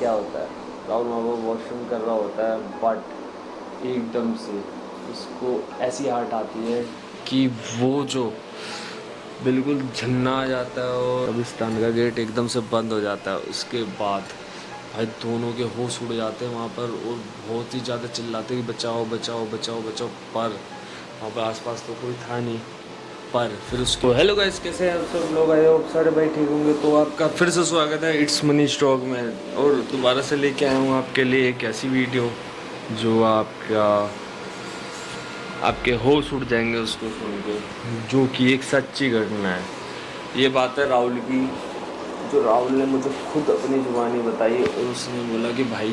क्या होता है, राहुल वहाँ पर वॉशरूम कर रहा होता है, बट एकदम से उसको ऐसी हार्ट आती है कि वो जो बिल्कुल झन्ना आ जाता है और कब्रिस्तान का गेट एकदम से बंद हो जाता है। उसके बाद भाई दोनों के होश उड़ जाते हैं वहाँ पर और बहुत ही ज़्यादा चिल्लाते हैं कि बचाओ बचाओ बचाओ बचाओ। पर वहाँ पर आसपास तो कोई था नहीं। पर फिर उसको हेलो गाइस, कैसे हैं आप सब लोग? आए हो सारे भाई ठीक होंगे। तो आपका फिर से स्वागत है इट्स मनी स्टॉक में, और दोबारा से लेके आया हूँ आपके लिए एक ऐसी वीडियो जो आपके होश उड़ जाएंगे उसको सुन के, जो कि एक सच्ची घटना है। ये बात है राहुल की, जो राहुल ने मुझे खुद अपनी ज़ुबानी बताई और उसने बोला कि भाई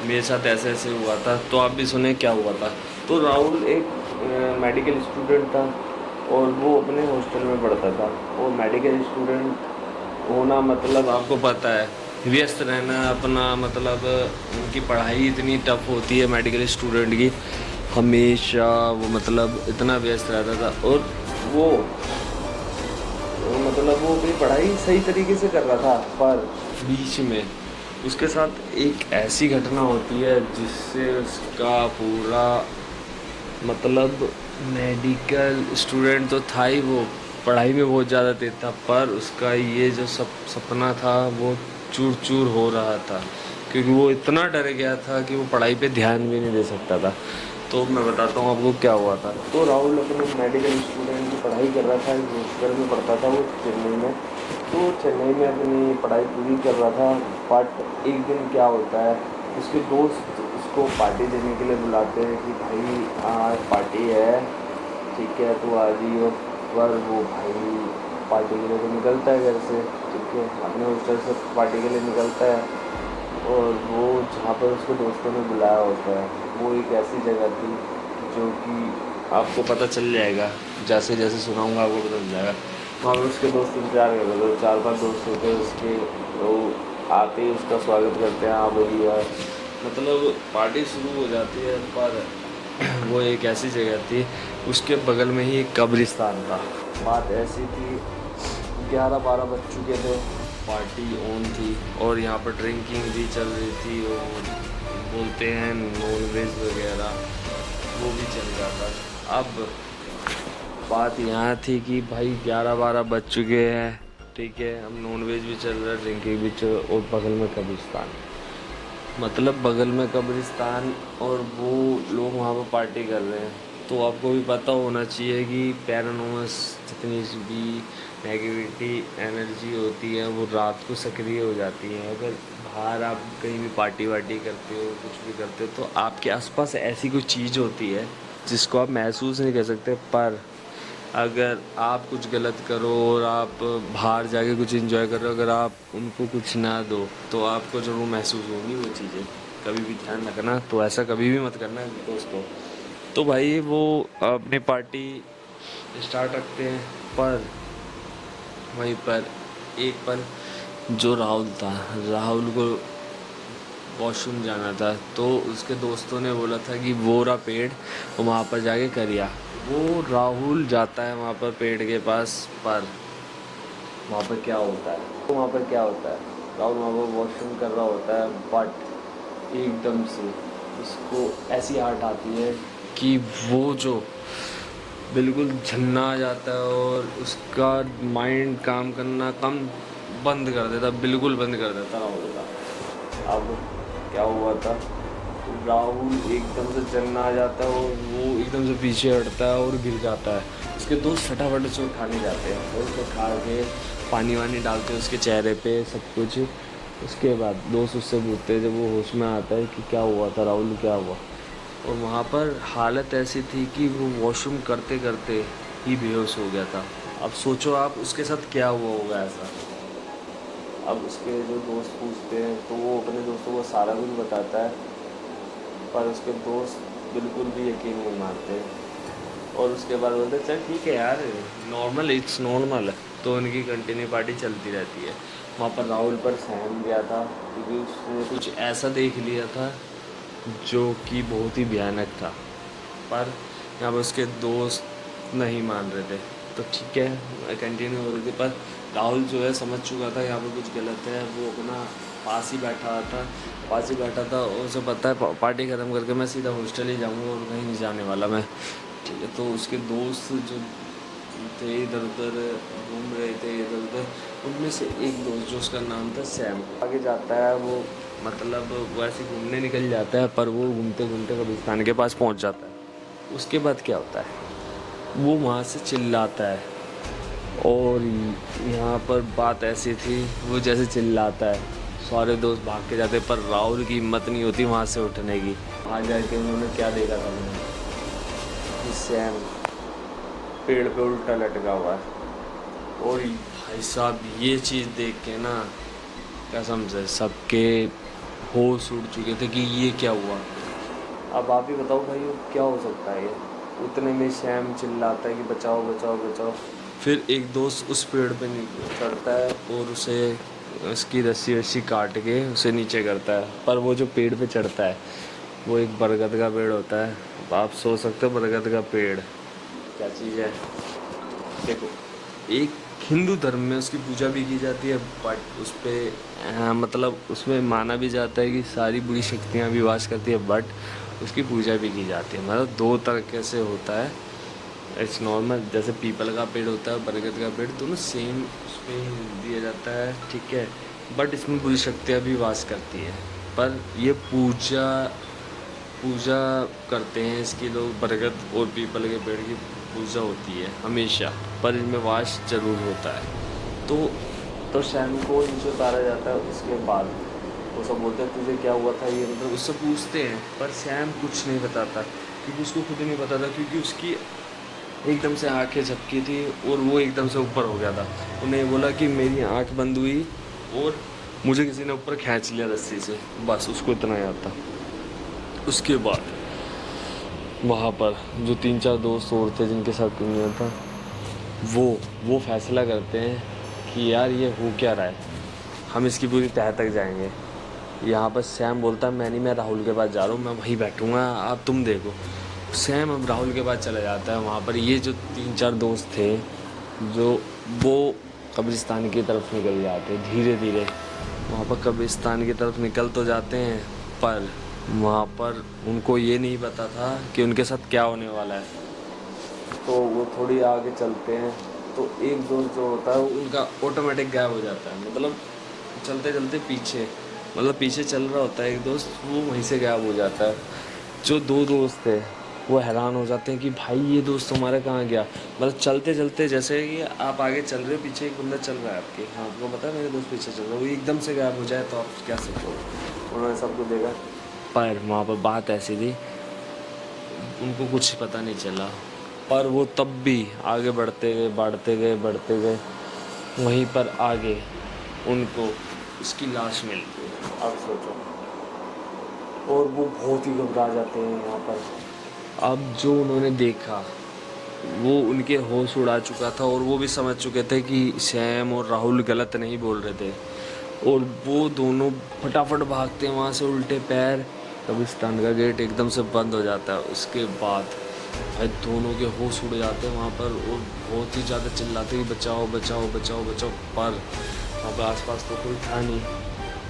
मेरे साथ ऐसे ऐसे हुआ था। तो आप भी सुने क्या हुआ था। तो राहुल एक मेडिकल स्टूडेंट था और वो अपने हॉस्टल में पढ़ता था। और मेडिकल स्टूडेंट होना मतलब आपको पता है, व्यस्त रहना अपना, मतलब उनकी पढ़ाई इतनी टफ होती है मेडिकल स्टूडेंट की। हमेशा वो मतलब इतना व्यस्त रहता था और वो मतलब वो अपनी पढ़ाई सही तरीके से कर रहा था। पर बीच में उसके साथ एक ऐसी घटना होती है जिससे उसका पूरा मतलब, मेडिकल स्टूडेंट तो था ही, वो पढ़ाई में बहुत ज़्यादा तेज था, पर उसका ये जो सपना था वो चूर चूर हो रहा था, क्योंकि वो इतना डर गया था कि वो पढ़ाई पे ध्यान भी नहीं दे सकता था। तो मैं बताता हूँ आपको क्या हुआ था। तो राहुल अपने मेडिकल स्टूडेंट की पढ़ाई कर रहा था, एक हॉस्टल में पढ़ता था वो चेन्नई में। तो चेन्नई में अपनी पढ़ाई पूरी कर रहा था। बट एक दिन क्या होता है, उसके दोस्त उसको पार्टी देने के लिए बुलाते हैं कि भाई आज पार्टी है, ठीक है तो आ जाइयो। पर वो भाई पार्टी के लिए तो निकलता है घर से, ठीक है अपने हॉस्टल से पार्टी के लिए निकलता है। और वो जहाँ पर उसके दोस्तों ने बुलाया होता है वो एक ऐसी जगह थी जो कि आपको पता चल जाएगा, जैसे जैसे सुनाऊंगा आपको पता चल जाएगा। वहाँ पर उसके दोस्त इंतजार कर रहे थे, 4-5 दोस्त होते हैं उसके। तो आते ही उसका स्वागत करते हैं, हाँ भाई यार, मतलब पार्टी शुरू हो जाती है। पर वो एक ऐसी जगह थी, उसके बगल में ही एक कब्रिस्तान था। बात ऐसी थी, 11-12 बज चुके थे, पार्टी ऑन थी और यहाँ पर ड्रिंकिंग भी चल रही थी और बोलते हैं नॉन वेज वगैरह वो भी चल रहा था। अब बात यहाँ थी कि भाई 11-12 बज चुके हैं, ठीक है, अब नॉन वेज भी चल रहा है, ड्रिंकिंग भी चल, और बगल में कब्रिस्तान, मतलब बगल में कब्रिस्तान, और वो लोग वहाँ पर पार्टी कर रहे हैं। तो आपको भी पता होना चाहिए कि पैरानॉर्मस जितनी भी नेगेटिविटी एनर्जी होती है वो रात को सक्रिय हो जाती है। अगर बाहर आप कहीं भी पार्टी वार्टी करते हो, कुछ भी करते हो, तो आपके आसपास ऐसी कोई चीज़ होती है जिसको आप महसूस नहीं कर सकते। पर अगर आप कुछ गलत करो और आप बाहर जाके कुछ एंजॉय कर रहे हो, अगर आप उनको कुछ ना दो तो आपको ज़रूर महसूस होगी वो चीज़ें। कभी भी ध्यान रखना, तो ऐसा कभी भी मत करना दोस्तों। तो भाई वो अपनी पार्टी स्टार्ट रखते हैं। पर वहीं पर एक पल, जो राहुल था, राहुल को वॉशरूम जाना था, तो उसके दोस्तों ने बोला था कि वो रहा पेड़, वहाँ पर जाके करिया। वो राहुल जाता है वहाँ पर पेड़ के पास। पर वहाँ पर क्या होता है, तो वहाँ पर क्या होता है, राहुल वहाँ पर वॉशरूम कर रहा होता है, बट एकदम से उसको ऐसी हार्ट आती है कि वो जो बिल्कुल झन्ना आ जाता है और उसका माइंड काम करना कम बंद कर देता, बिल्कुल बंद कर देता राहुल का। अब क्या हुआ था, राहुल एकदम से चलना आ जाता है और वो एकदम से पीछे हटता है और गिर जाता है। उसके दोस्त फटाफट उसे उठाने जाते हैं और उसे उठा के पानी वानी डालते हैं उसके चेहरे पे, सब कुछ। उसके बाद दोस्त उससे पूछते हैं जब वो होश में आता है कि क्या हुआ था राहुल, क्या हुआ। और वहाँ पर हालत ऐसी थी कि वो वॉशरूम करते करते ही बेहोश हो गया था। अब सोचो आप उसके साथ क्या हुआ होगा ऐसा। अब उसके जो दोस्त पूछते हैं तो वो अपने दोस्तों को सारा कुछ बताता है, पर उसके दोस्त बिल्कुल भी यकीन नहीं मानते। और उसके बाद बोलते चल ठीक है यार, नॉर्मल, इट्स नॉर्मल। तो उनकी कंटिन्यू पार्टी चलती रहती है। वहाँ पर राहुल पर सहम गया था क्योंकि उसने कुछ ऐसा देख लिया था जो कि बहुत ही भयानक था। पर यहाँ पर उसके दोस्त नहीं मान रहे थे। तो ठीक है कंटिन्यू हो रही थी, पर राहुल जो है समझ चुका था यहाँ पर कुछ गलत है। वो अपना पास ही बैठा था, उसे पता है पार्टी ख़त्म करके मैं सीधा हॉस्टल ही जाऊँगा और कहीं नहीं जाने वाला मैं, ठीक है। तो उसके दोस्त जो थे इधर उधर घूम रहे थे इधर उधर, उनमें से एक दोस्त जो उसका नाम था सैम, आगे जाता है वो, मतलब वो ऐसे घूमने निकल जाता है, पर वो घूमते घूमते कब्रिस्तान के पास पहुंच जाता है। उसके बाद क्या होता है, वो वहाँ से चिल्लाता है, और यहाँ पर बात ऐसी थी, वो जैसे चिल्लाता है सारे दोस्त भाग के जाते, पर राहुल की हिम्मत नहीं होती वहाँ से उठने की। आ जाके उन्होंने क्या देखा था उन्होंने कि सैम पेड़ पे उल्टा लटका हुआ है, और भाई साहब ये चीज़ देख के ना कसम से सबके होश उड़ चुके थे कि ये क्या हुआ। अब आप ही बताओ भाई वो क्या हो सकता है ये। उतने में सैम चिल्लाता है कि बचाओ बचाओ बचाओ। फिर एक दोस्त उस पेड़ पे चढ़ता है और उसे उसकी रस्सी वस्सी काट के उसे नीचे करता है, पर वो जो पेड़ पे चढ़ता है वो एक बरगद का पेड़ होता है। आप सोच सकते हो बरगद का पेड़ क्या चीज़ है। देखो, एक हिंदू धर्म में उसकी पूजा भी की जाती है, बट उस पर मतलब उसमें माना भी जाता है कि सारी बुरी शक्तियाँ भी वास करती है, बट उसकी पूजा भी की जाती है। मतलब दो तरीके से होता है। इट्स नॉर्मल, जैसे पीपल का पेड़ होता है, बरगद का पेड़, दोनों सेम उस पर ही दिया जाता है, ठीक है। बट इसमें बुरी शक्तियाँ भी वास करती है, पर ये पूजा पूजा करते हैं इसकी लोग। बरगद और पीपल के पेड़ की पूजा होती है हमेशा, पर इनमें वास जरूर होता है। तो सैम को नीचे उतारा जाता है। उसके बाद वो सब बोलते हैं तुझे क्या हुआ था, ये मतलब उससे पूछते हैं, पर सैम कुछ नहीं बताता क्योंकि उसको खुद नहीं पता था, क्योंकि उसकी एकदम से आंखें झपकी थी और वो एकदम से ऊपर हो गया था। उन्हें बोला कि मेरी आंख बंद हुई और मुझे किसी ने ऊपर खींच लिया रस्सी से, बस उसको इतना याद था। उसके बाद वहाँ पर जो 3-4 दोस्त और थे जिनके साथ दुनिया था, वो फैसला करते हैं कि यार ये हो क्या रहा है, हम इसकी पूरी तह तक जाएंगे। यहाँ पर सैम बोलता है मैं राहुल के पास जा रहा हूँ, मैं वहीं बैठूँगा, आप तुम देखो। सैम अब राहुल के पास चला जाता है। वहाँ पर ये जो 3-4 दोस्त थे जो वो कब्रिस्तान की तरफ निकल जाते धीरे धीरे। वहाँ पर कब्रिस्तान की तरफ निकल तो जाते हैं, पर वहाँ पर उनको ये नहीं पता था कि उनके साथ क्या होने वाला है। तो वो थोड़ी आगे चलते हैं, तो एक दोस्त जो होता है उनका ऑटोमेटिक गायब हो जाता है। मतलब चलते चलते पीछे चल रहा होता है एक दोस्त, वो वहीं से गायब हो जाता है। जो 2 दोस्त थे वो हैरान हो जाते हैं कि भाई ये दोस्त हमारा कहाँ गया। मतलब चलते चलते जैसे कि आप आगे चल रहे हो, पीछे एक बंदा चल रहा है आपके, हाँ आपको पता है मेरे दोस्त पीछे चल रहा है, वो एकदम से गायब हो जाए तो आप क्या सोचोगे। उन्होंने सबको देखा, पर वहाँ पर बात ऐसी थी उनको कुछ पता नहीं चला, पर वो तब भी आगे बढ़ते गए। वहीं पर आगे उनको उसकी लाश मिलती है, आप सोचो। और वो बहुत ही घबरा जाते हैं यहाँ पर। अब जो उन्होंने देखा वो उनके होश उड़ा चुका था, और वो भी समझ चुके थे कि सैम और राहुल गलत नहीं बोल रहे थे, और वो दोनों फटाफट भागते हैं वहाँ से उल्टे पैर। कब्रिस्तान का गेट एकदम से बंद हो जाता है। उसके बाद भाई दोनों के होश उड़ जाते हैं वहाँ पर, और बहुत ही ज़्यादा चिल्लाते हैं बचाओ बचाओ बचाओ बचाओ, पर वहाँ पर आसपास तो कोई था नहीं।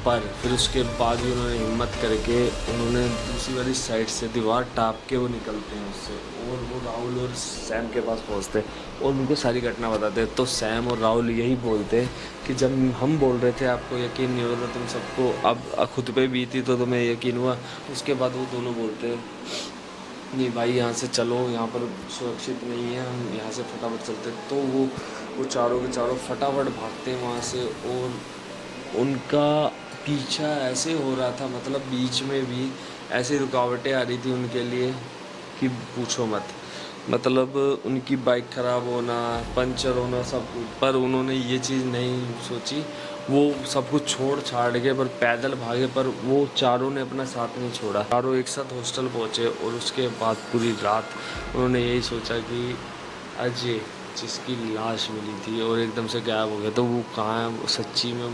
पर फिर उसके बाद भी उन्होंने हिम्मत करके उन्होंने दूसरी वाली साइड से दीवार टाप के वो निकलते हैं उससे, और वो राहुल और सैम के पास पहुंचते हैं और उनको सारी घटना बताते हैं। तो सैम और राहुल यही बोलते हैं कि जब हम बोल रहे थे आपको यकीन नहीं हो रहा, तुम सबको अब खुद पे बीती तो तुम्हें यकीन हुआ। उसके बाद वो दोनों बोलते हैं नहीं भाई यहाँ से चलो, यहाँ पर सुरक्षित नहीं है, हम यहाँ से फटाफट चलते। तो वो चारों के चारों फटाफट भागते हैं वहाँ से, और उनका पीछा ऐसे हो रहा था, मतलब बीच में भी ऐसी रुकावटें आ रही थी उनके लिए कि पूछो मत। मतलब उनकी बाइक ख़राब होना, पंचर होना, सब कुछ, पर उन्होंने ये चीज़ नहीं सोची। वो सब कुछ छोड़ छाड़ के पर पैदल भागे, पर वो चारों ने अपना साथ नहीं छोड़ा। चारों एक साथ हॉस्टल पहुँचे, और उसके बाद पूरी रात उन्होंने यही सोचा कि अजय जिसकी लाश मिली थी और एकदम से गायब हो गया, तो वो कहाँ है, सच्ची में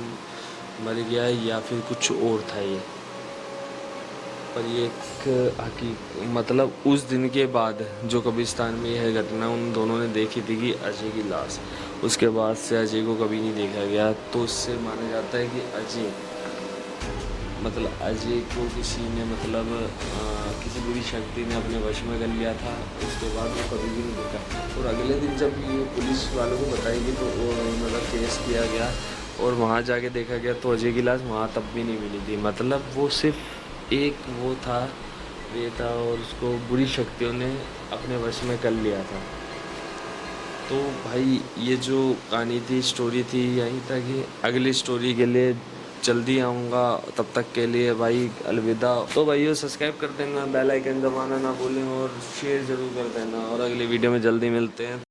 मर गया है या फिर कुछ और था ये। पर ये एक मतलब उस दिन के बाद जो कब्रिस्तान में यह घटना उन दोनों ने देखी थी कि अजय की लाश, उसके बाद से अजय को कभी नहीं देखा गया। तो उससे माना जाता है कि अजय मतलब अजय को किसी ने मतलब किसी बुरी शक्ति ने अपने वश में कर लिया था। उसके बाद वो कभी भी नहीं दिखा और अगले दिन जब ये पुलिस वालों को बताएगी तो वो मतलब केस किया गया और वहाँ जाके देखा गया तो अजय की लाश वहाँ तब भी नहीं मिली थी। मतलब वो सिर्फ एक वो था था और उसको बुरी शक्तियों ने अपने वश में कर लिया था। तो भाई ये जो कहानी थी, स्टोरी थी, यहीं तक ही। अगली स्टोरी के लिए जल्दी आऊँगा, तब तक के लिए भाई अलविदा। तो भाइयों सब्सक्राइब कर देना, बेल आइकन दबाना ना भूलें और शेयर ज़रूर कर देना और अगली वीडियो में जल्दी मिलते हैं।